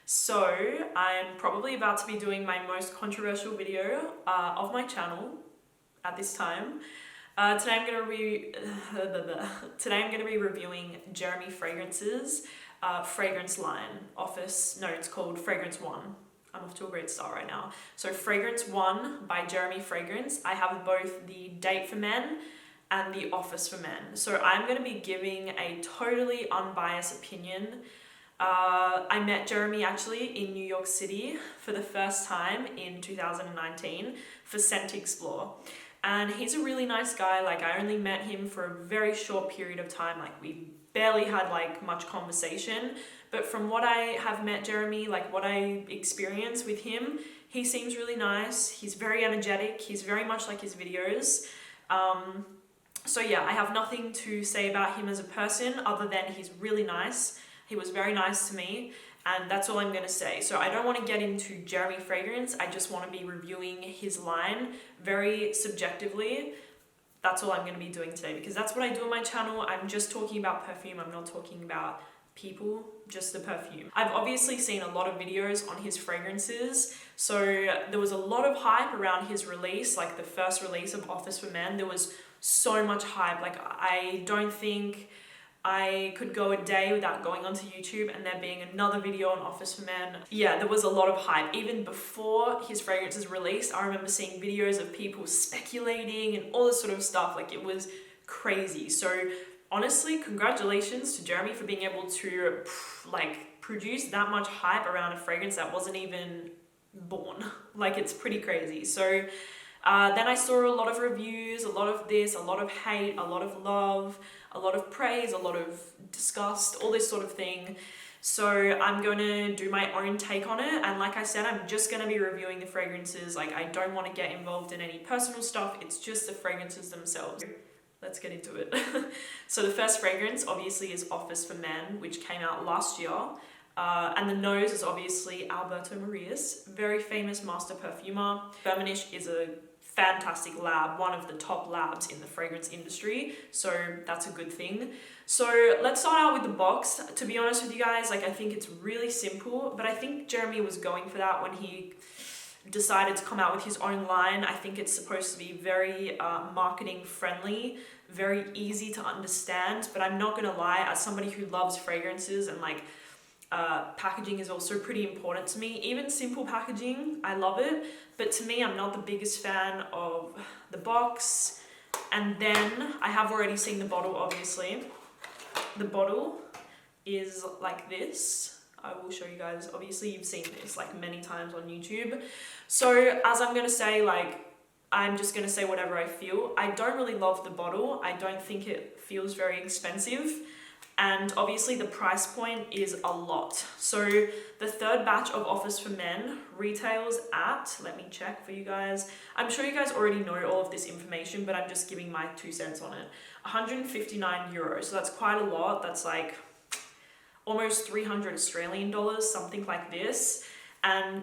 So I'm probably about to be doing my most controversial video of my channel at this time. Today I'm gonna be reviewing Jeremy Fragrance's fragrance line. It's called fragrance.one. I'm off to a great start right now. So fragrance.one by Jeremy Fragrance. I have both the Date for Men and the Office for Men. So I'm going to be giving a totally unbiased opinion. I met Jeremy actually in New York City for the first time in 2019 for Scent Explore. And he's a really nice guy. Like, I only met him for a very short period of time. Like, we barely had like much conversation. But from what I have met Jeremy, like what I experienced with him, he seems really nice. He's very energetic. He's very much like his videos. So yeah, I have nothing to say about him as a person other than he's really nice. He was very nice to me, and that's all I'm going to say. So I don't want to get into Jeremy Fragrance. I just want to be reviewing his line very subjectively. That's all I'm going to be doing today, because that's what I do on my channel. I'm just talking about perfume. I'm not talking about people, just the perfume. I've obviously seen a lot of videos on his fragrances. So there was a lot of hype around his release, like the first release of Office for Men. There was so much hype. Like, I don't think I could go a day without going onto YouTube and there being another video on Office for Men. Yeah, there was a lot of hype. Even before his fragrances released, I remember seeing videos of people speculating and all this sort of stuff. Like, it was crazy. So honestly, congratulations to Jeremy for being able to produce that much hype around a fragrance that wasn't even born. Like, it's pretty crazy. So then I saw a lot of reviews, a lot of this, a lot of hate, a lot of love, a lot of praise, a lot of disgust, all this sort of thing. So I'm going to do my own take on it. And like I said, I'm just going to be reviewing the fragrances. Like, I don't want to get involved in any personal stuff. It's just the fragrances themselves. Let's get into it. So the first fragrance obviously is Office for Men, which came out last year. And the nose is obviously Alberto Marias, very famous master perfumer. Firmenich is a fantastic lab, one of the top labs in the fragrance industry, so that's a good thing. So let's start out with the box. To be honest with you guys, like, I think it's really simple, but I think Jeremy was going for that when he decided to come out with his own line. I think it's supposed to be very marketing friendly, very easy to understand, but I'm not gonna lie, as somebody who loves fragrances and like packaging is also pretty important to me. Even simple packaging, I love it, but to me, I'm not the biggest fan of the box. And then I have already seen the bottle, obviously. The bottle is like this. I will show you guys. Obviously, you've seen this like many times on YouTube. So as I'm gonna say, like, I'm just gonna say whatever I feel. I don't really love the bottle. I don't think it feels very expensive. And obviously the price point is a lot. So the third batch of Office for Men retails at, let me check for you guys. I'm sure you guys already know all of this information, but I'm just giving my 2 cents on it. 159 euros. So that's quite a lot. That's like almost 300 Australian dollars, something like this. And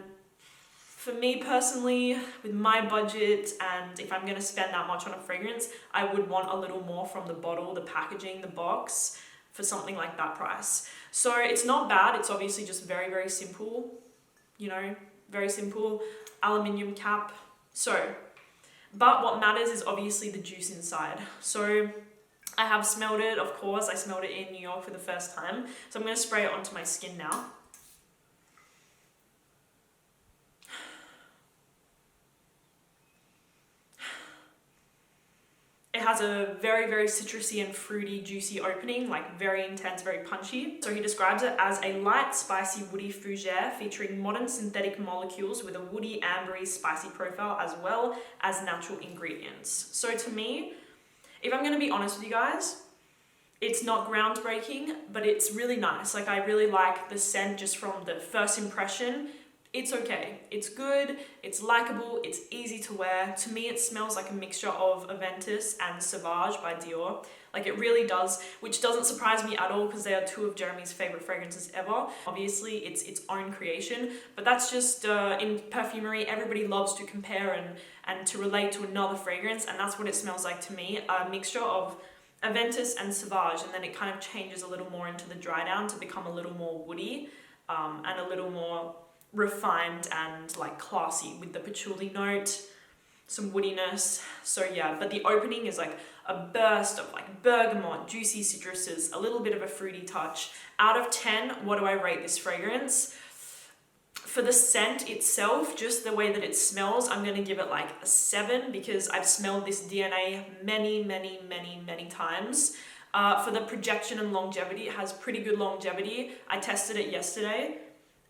for me personally, with my budget, and if I'm going to spend that much on a fragrance, I would want a little more from the bottle, the packaging, the box, for something like that price. So it's not bad. It's obviously just very, very simple, you know, very simple aluminium cap. So, but what matters is obviously the juice inside. So I have smelled it, of course. I smelled it in New York for the first time. So I'm going to spray it onto my skin now. It has a very, very citrusy and fruity, juicy opening, like very intense, very punchy. So he describes it as a light, spicy, woody fougere featuring modern synthetic molecules with a woody, ambery, spicy profile, as well as natural ingredients. So to me, if I'm going to be honest with you guys, it's not groundbreaking, but it's really nice. Like, I really like the scent just from the first impression. It's okay. It's good. It's likable. It's easy to wear. To me, it smells like a mixture of Aventus and Sauvage by Dior. Like, it really does, which doesn't surprise me at all because they are 2 of Jeremy's favorite fragrances ever. Obviously, it's its own creation, but that's just in perfumery, everybody loves to compare and to relate to another fragrance, and that's what it smells like to me. A mixture of Aventus and Sauvage, and then it kind of changes a little more into the dry down to become a little more woody. and a little more refined and like classy with the patchouli note, some woodiness. So yeah, but the opening is like a burst of like bergamot, juicy citruses, a little bit of a fruity touch. Out of 10, what do I rate this fragrance? For the scent itself, just the way that it smells, I'm gonna give it like a 7 because I've smelled this DNA many times. For the projection and longevity, it has pretty good longevity. I tested it yesterday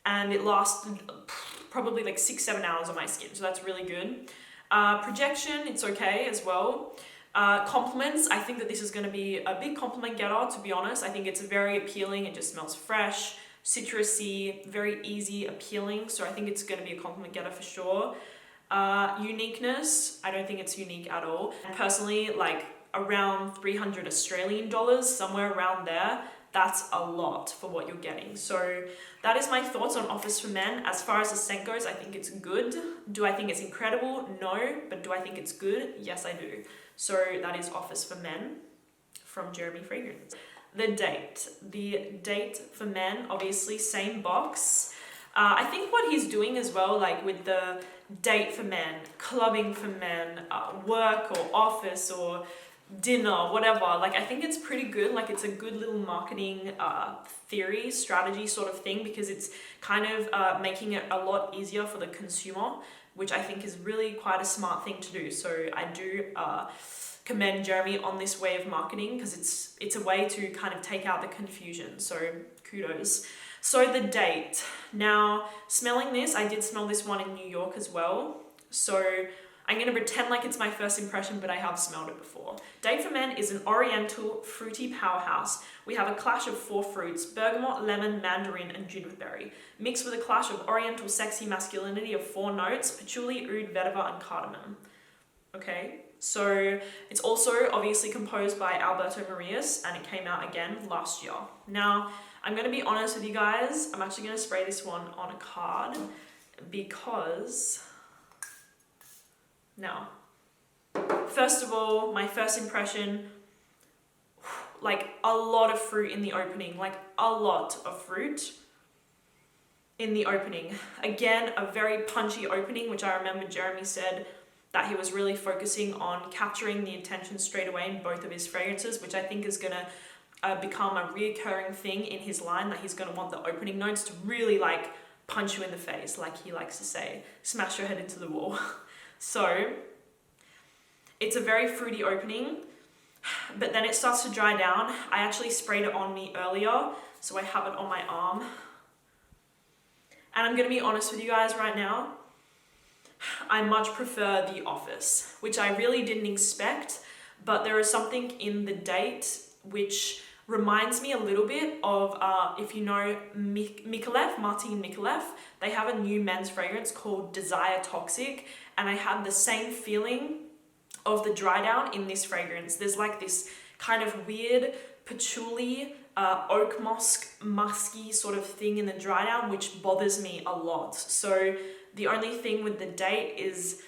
and it lasted probably like 6-7 hours on my skin, so that's really good. Projection, it's okay as well. Compliments, I think that this is going to be a big compliment getter, to be honest. I think it's very appealing. It just smells fresh, citrusy, very easy, appealing. So I think it's going to be a compliment getter for sure. Uniqueness, I don't think it's unique at all. And personally, like around 300 Australian dollars, somewhere around there, that's a lot for what you're getting. So that is my thoughts on Office for Men. As far as the scent goes, I think it's good. Do I think it's incredible? No. But do I think it's good? Yes, I do. So that is Office for Men from Jeremy Fragrance. The date for men, obviously same box. I think what he's doing as well, like with the date for men, clubbing for men, work or office or dinner, whatever, like I think it's pretty good. Like it's a good little marketing theory, strategy sort of thing, because it's kind of making it a lot easier for the consumer, which I think is really quite a smart thing to do. So I do commend Jeremy on this way of marketing, because it's a way to kind of take out the confusion. So kudos. So the date. Now, smelling this, I did smell this one in New York as well. So I'm going to pretend like it's my first impression, but I have smelled it before. Date for Men is an oriental fruity powerhouse. We have a clash of 4 fruits: bergamot, lemon, mandarin, and juniper berry, mixed with a clash of oriental sexy masculinity of 4 notes: patchouli, oud, vetiver, and cardamom. Okay, so it's also obviously composed by Alberto Marias, and it came out again last year. Now, I'm going to be honest with you guys. I'm actually going to spray this one on a card because... Now, first of all, my first impression, like a lot of fruit in the opening, like a lot of fruit in the opening. Again, a very punchy opening, which I remember Jeremy said that he was really focusing on capturing the attention straight away in both of his fragrances, which I think is going to become a reoccurring thing in his line, that he's going to want the opening notes to really like punch you in the face, like he likes to say, smash your head into the wall. So it's a very fruity opening, but then it starts to dry down. I actually sprayed it on me earlier, so I have it on my arm. And I'm going to be honest with you guys right now. I much prefer The Office, which I really didn't expect, but there is something in the date which reminds me a little bit of, if you know Mikolev, Martin Mikolev, they have a new men's fragrance called Desire Toxic, and I had the same feeling of the dry down in this fragrance. There's like this kind of weird patchouli, oak musky sort of thing in the dry down, which bothers me a lot. So the only thing with the date is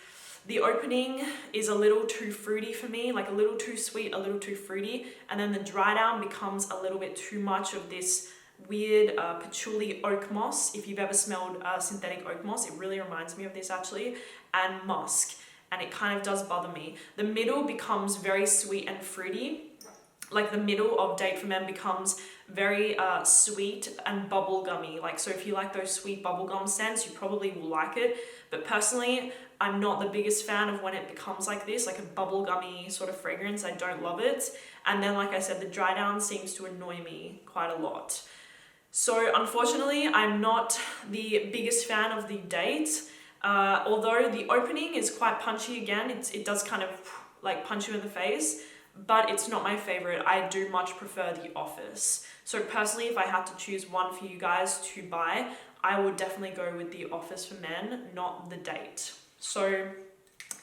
the opening is a little too fruity for me, like a little too sweet, a little too fruity, and then the dry down becomes a little bit too much of this weird patchouli oak moss. If you've ever smelled synthetic oak moss, it really reminds me of this actually, and musk, and it kind of does bother me. The middle becomes very sweet and fruity. Like the middle of Date for Men becomes very sweet and bubblegummy. Like, so if you like those sweet bubblegum scents, you probably will like it. But personally, I'm not the biggest fan of when it becomes like this, like a bubblegummy sort of fragrance. I don't love it. And then, like I said, the dry down seems to annoy me quite a lot. So unfortunately, I'm not the biggest fan of the date. Although the opening is quite punchy again, it does kind of like punch you in the face, but it's not my favorite. I do much prefer The Office. So personally, if I had to choose one for you guys to buy, I would definitely go with The Office for Men, not the date. So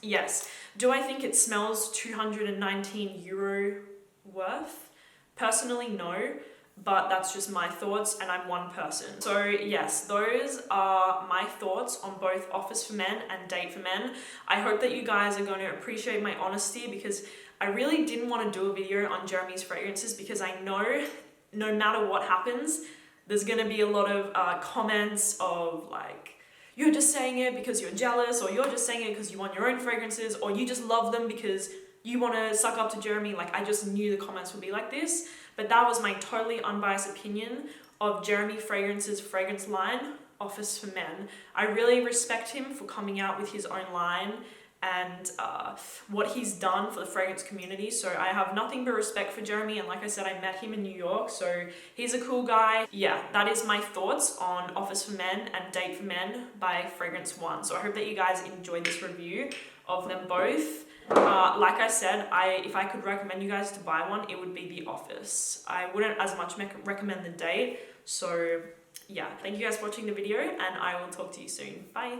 yes, do I think it smells €219 worth? Personally, no. But that's just my thoughts, and I'm one person. So yes, those are my thoughts on both Office for Men and Date for Men. I hope that you guys are going to appreciate my honesty, because I really didn't want to do a video on Jeremy's fragrances, because I know no matter what happens, there's gonna be a lot of comments of like, you're just saying it because you're jealous, or you're just saying it because you want your own fragrances, or you just love them because you want to suck up to Jeremy. Like, I just knew the comments would be like this, but that was my totally unbiased opinion of Jeremy Fragrance's fragrance line, Office for Men. I really respect him for coming out with his own line and what he's done for the fragrance community. So I have nothing but respect for Jeremy, and like I said, I met him in New York, so he's a cool guy. Yeah, that is my thoughts on Office for Men and Date for Men by fragrance.one. So I hope that you guys enjoyed this review of them both. Like I said, if I could recommend you guys to buy one, it would be the Office. I wouldn't as much recommend the Date. So yeah, thank you guys for watching the video, and I will talk to you soon. Bye.